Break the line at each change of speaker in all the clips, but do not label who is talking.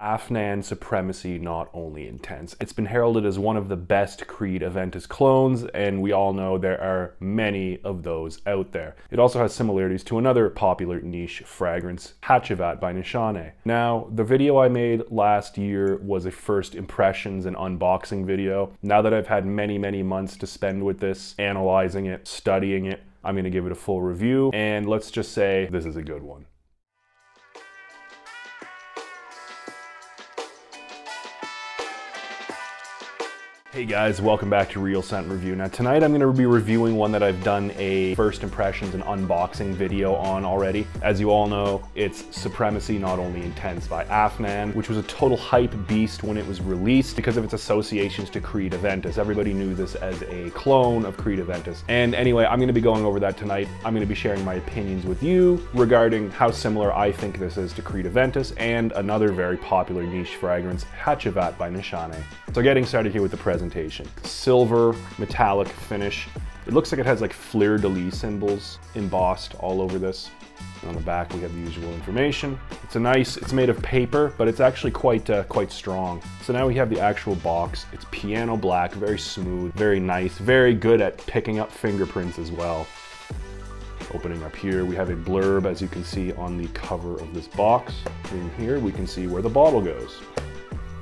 Afnan Supremacy Not Only Intense. It's been heralded as one of the best Creed Aventus clones, and we all know there are many of those out there. It also has similarities to another popular niche fragrance, Hacivat by Nishane. Now, the video I made last year was a first impressions and unboxing video. Now that I've had many months to spend with this, analyzing it, studying it, I'm going to give it a full review, and let's just say this is a good one. Hey guys, welcome back to Real Scent Review. Now tonight I'm going to be reviewing one that I've done a first impressions and unboxing video on already. As you all know, it's Supremacy Not Only Intense by Afnan, which was a total hype beast when it was released because of its associations to Creed Aventus. Everybody knew this as a clone of Creed Aventus. And anyway, I'm going to be going over that tonight. I'm going to be sharing my opinions with you regarding how similar I think this is to Creed Aventus and another very popular niche fragrance, Hacivat by Nishane. So getting started here with the presentation. Silver metallic finish. It looks like it has like fleur-de-lis symbols embossed all over this. On the back we have the usual information. It's made of paper, but it's actually quite strong. So now we have the actual box. It's piano black, very smooth, very nice, very good at picking up fingerprints as well. Opening up here, we have a blurb, as you can see on the cover of this box. In here we can see where the bottle goes.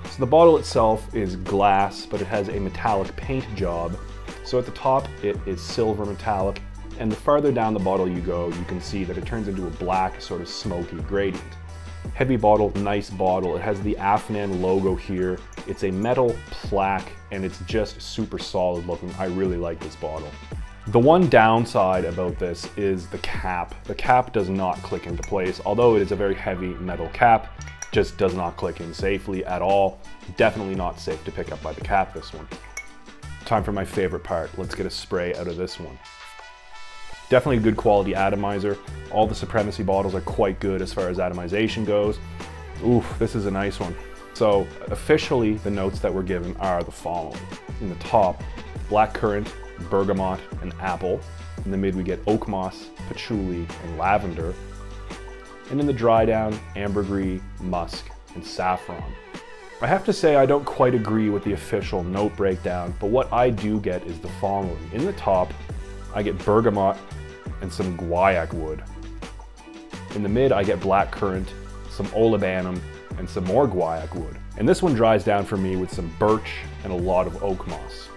So the bottle itself is glass, but it has a metallic paint job. So at the top, it is silver metallic, and the farther down the bottle you go, you can see that it turns into a black, sort of smoky gradient. Heavy bottle, nice bottle. It has the Afnan logo here. It's a metal plaque, and it's just super solid looking. I really like this bottle. The one downside about this is the cap. The cap does not click into place, although it is a very heavy metal cap. Just does not click in safely at all. Definitely not safe to pick up by the cap, this one. Time for my favorite part. Let's get a spray out of this one. Definitely a good quality atomizer. All the Supremacy bottles are quite good as far as atomization goes. Oof, this is a nice one. So officially the notes that we're given are the following. In the top, blackcurrant, bergamot, and apple. In the mid we get oak moss, patchouli, and lavender. And in the dry down, ambergris, musk, and saffron. I have to say I don't quite agree with the official note breakdown, but what I do get is the following. In the top, I get bergamot and some guaiac wood. In the mid, I get blackcurrant, some olibanum, and some more guaiac wood. And this one dries down for me with some birch and a lot of oak moss.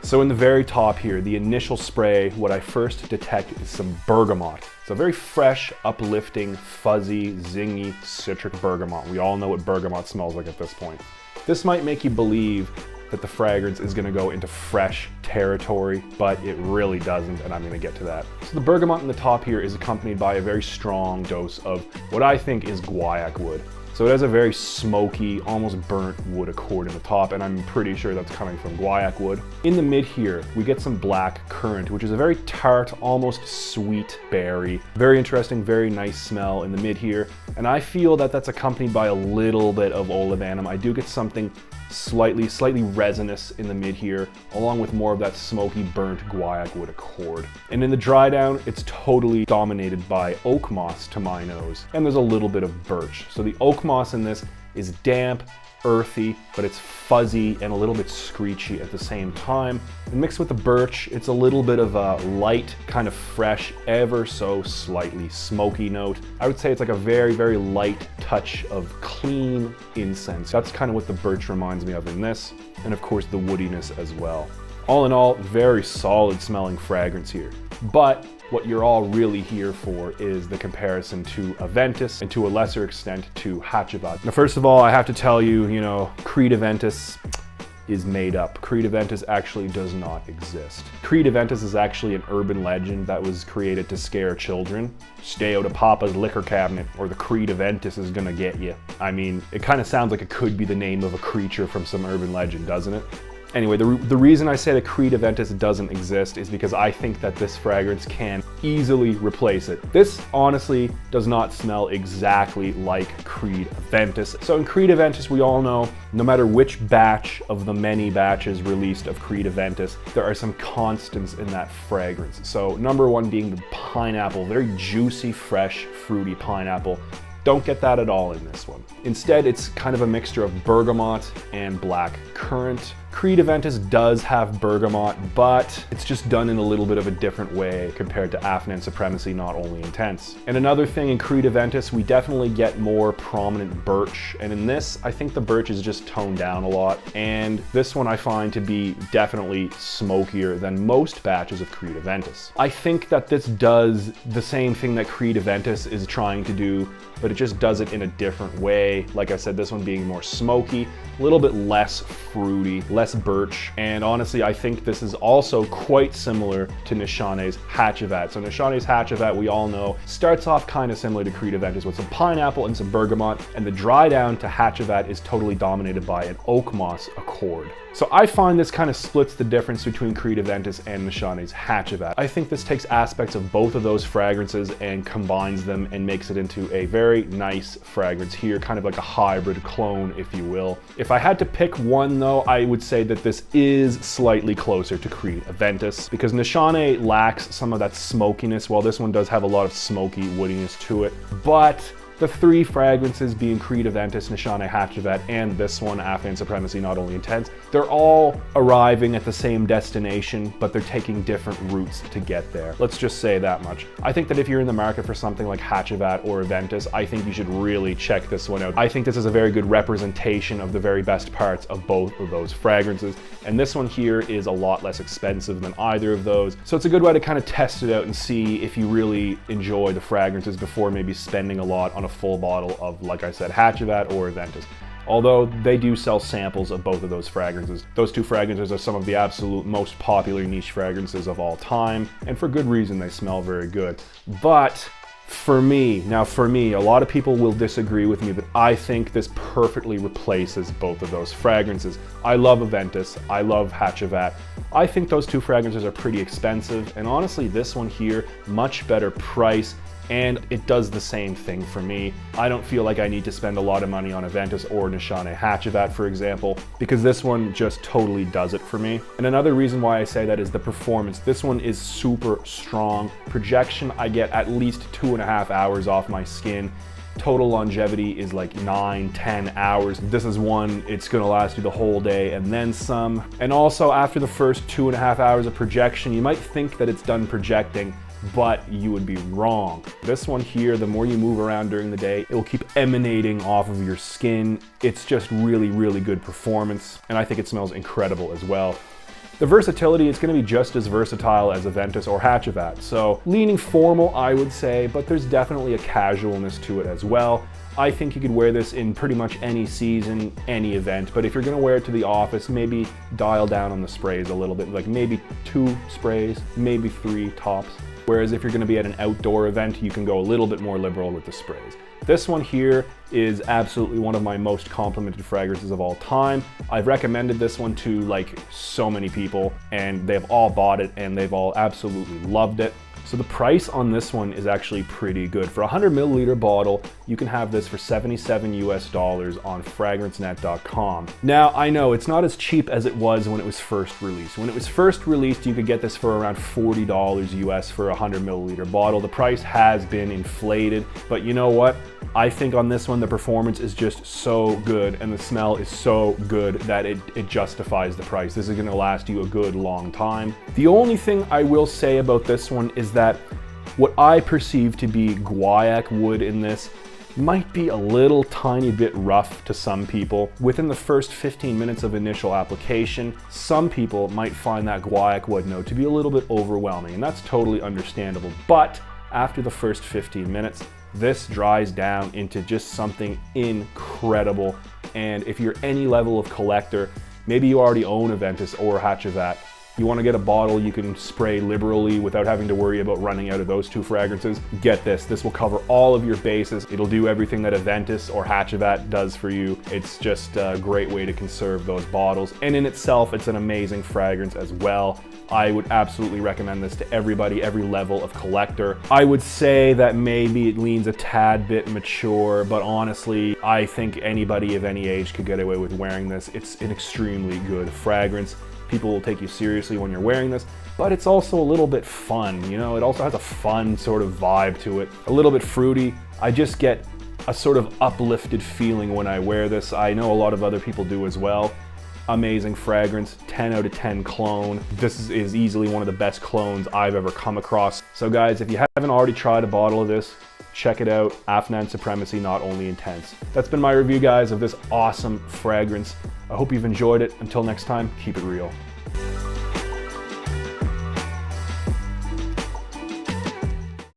So in the very top here, the initial spray, what I first detect is some bergamot. So very fresh, uplifting, fuzzy, zingy, citric bergamot. We all know what bergamot smells like at this point. This might make you believe that the fragrance is gonna go into fresh territory, but it really doesn't, and I'm gonna get to that. So the bergamot in the top here is accompanied by a very strong dose of what I think is guaiac wood. So it has a very smoky, almost burnt wood accord in the top, and I'm pretty sure that's coming from guaiac wood. In the mid here, we get some black currant, which is a very tart, almost sweet berry. Very interesting, very nice smell in the mid here. And I feel that that's accompanied by a little bit of olibanum. I do get something slightly resinous in the mid here, along with more of that smoky, burnt guaiac wood accord. And in the dry down, it's totally dominated by oak moss to my nose, and there's a little bit of birch. So the oak moss in this is damp, earthy, but it's fuzzy and a little bit screechy at the same time. And mixed with the birch, it's a little bit of a light, kind of fresh, ever so slightly smoky note. I would say it's like a very light touch of clean incense. That's kind of what the birch reminds me of in this, and of course the woodiness as well. All in all, very solid smelling fragrance here. But what you're all really here for is the comparison to Aventus and to a lesser extent to Hacivat. Now first of all, I have to tell you, Creed Aventus is made up. Creed Aventus actually does not exist. Creed Aventus is actually an urban legend that was created to scare children. Stay out of Papa's liquor cabinet or the Creed Aventus is gonna get you. I mean, it kind of sounds like it could be the name of a creature from some urban legend, doesn't it? Anyway, the reason I say that Creed Aventus doesn't exist is because I think that this fragrance can easily replace it. This honestly does not smell exactly like Creed Aventus. So in Creed Aventus, we all know, no matter which batch of the many batches released of Creed Aventus, there are some constants in that fragrance. So number one being the pineapple, very juicy, fresh, fruity pineapple. Don't get that at all in this one. Instead, it's kind of a mixture of bergamot and black currant. Creed Aventus does have bergamot, but it's just done in a little bit of a different way compared to Afnan Supremacy Not Only Intense. And another thing in Creed Aventus, we definitely get more prominent birch. And in this, I think the birch is just toned down a lot. And this one I find to be definitely smokier than most batches of Creed Aventus. I think that this does the same thing that Creed Aventus is trying to do, but it just does it in a different way. Like I said, this one being more smoky, a little bit less fruity, less birch, and honestly, I think this is also quite similar to Nishane's Hacivat. So Nishane's Hacivat, we all know, starts off kind of similar to Creed Aventus with some pineapple and some bergamot, and the dry down to Hacivat is totally dominated by an oak moss accord. So I find this kind of splits the difference between Creed Aventus and Nishane's Hacivat. I think this takes aspects of both of those fragrances and combines them and makes it into a very nice fragrance here, kind of like a hybrid clone, if you will. If I had to pick one though, I would say that this is slightly closer to Creed Aventus because Nishane lacks some of that smokiness, while this one does have a lot of smoky woodiness to it. But the three fragrances being Creed Aventus, Nishane Hacivat, and this one, Afnan Supremacy Not Only Intense, they're all arriving at the same destination, but they're taking different routes to get there. Let's just say that much. I think that if you're in the market for something like Hacivat or Aventus, I think you should really check this one out. I think this is a very good representation of the very best parts of both of those fragrances, and this one here is a lot less expensive than either of those, so it's a good way to kind of test it out and see if you really enjoy the fragrances before maybe spending a lot on a full bottle of, like I said, Hacivat or Aventus. Although they do sell samples of both of those fragrances. Those two fragrances are some of the absolute most popular niche fragrances of all time, and for good reason, they smell very good. But for me, a lot of people will disagree with me, but I think this perfectly replaces both of those fragrances. I love Aventus, I love Hacivat. I think those two fragrances are pretty expensive, and honestly, this one here, much better price, and it does the same thing for me. I don't feel like I need to spend a lot of money on Aventus or Nishane Hacivat, for example, because this one just totally does it for me. And another reason why I say that is the performance. This one is super strong. Projection, I get at least 2.5 hours off my skin. Total longevity is like 9-10 hours. This is one, it's gonna last you the whole day and then some. And also after the first 2.5 hours of projection, you might think that it's done projecting, but you would be wrong. This one here, the more you move around during the day, it will keep emanating off of your skin. It's just really, really good performance, and I think it smells incredible as well. The versatility is going to be just as versatile as Aventus or Hacivat, so leaning formal, I would say, but there's definitely a casualness to it as well. I think you could wear this in pretty much any season, any event, but if you're gonna wear it to the office, maybe dial down on the sprays a little bit, like maybe 2 sprays, maybe 3 tops. Whereas if you're gonna be at an outdoor event, you can go a little bit more liberal with the sprays. This one here is absolutely one of my most complimented fragrances of all time. I've recommended this one to like so many people, and they've all bought it and they've all absolutely loved it. So the price on this one is actually pretty good. For a 100 milliliter bottle, you can have this for $77 US on fragrancenet.com. Now, I know it's not as cheap as it was when it was first released. When it was first released, you could get this for around $40 US for a 100 milliliter bottle. The price has been inflated, but you know what? I think on this one, the performance is just so good and the smell is so good that it justifies the price. This is gonna last you a good long time. The only thing I will say about this one is that what I perceive to be guaiac wood in this might be a little tiny bit rough to some people. Within the first 15 minutes of initial application, some people might find that guaiac wood note to be a little bit overwhelming, and that's totally understandable. But after the first 15 minutes, this dries down into just something incredible. And if you're any level of collector, maybe you already own Aventus or Hacivat, you want to get a bottle you can spray liberally without having to worry about running out of those two fragrances, get this. This will cover all of your bases. It'll do everything that Aventus or Hacivat does for you. It's just a great way to conserve those bottles. And in itself, it's an amazing fragrance as well. I would absolutely recommend this to everybody, every level of collector. I would say that maybe it leans a tad bit mature, but honestly, I think anybody of any age could get away with wearing this. It's an extremely good fragrance. People will take you seriously when you're wearing this, but it's also a little bit fun, you know? It also has a fun sort of vibe to it, a little bit fruity. I just get a sort of uplifted feeling when I wear this. I know a lot of other people do as well. Amazing fragrance, 10 out of 10 cologne. This is easily one of the best colognes I've ever come across. So guys, if you haven't already tried a bottle of this, check it out. Afnan Supremacy, Not Only Intense. That's been my review, guys, of this awesome fragrance. I hope you've enjoyed it. Until next time, keep it real.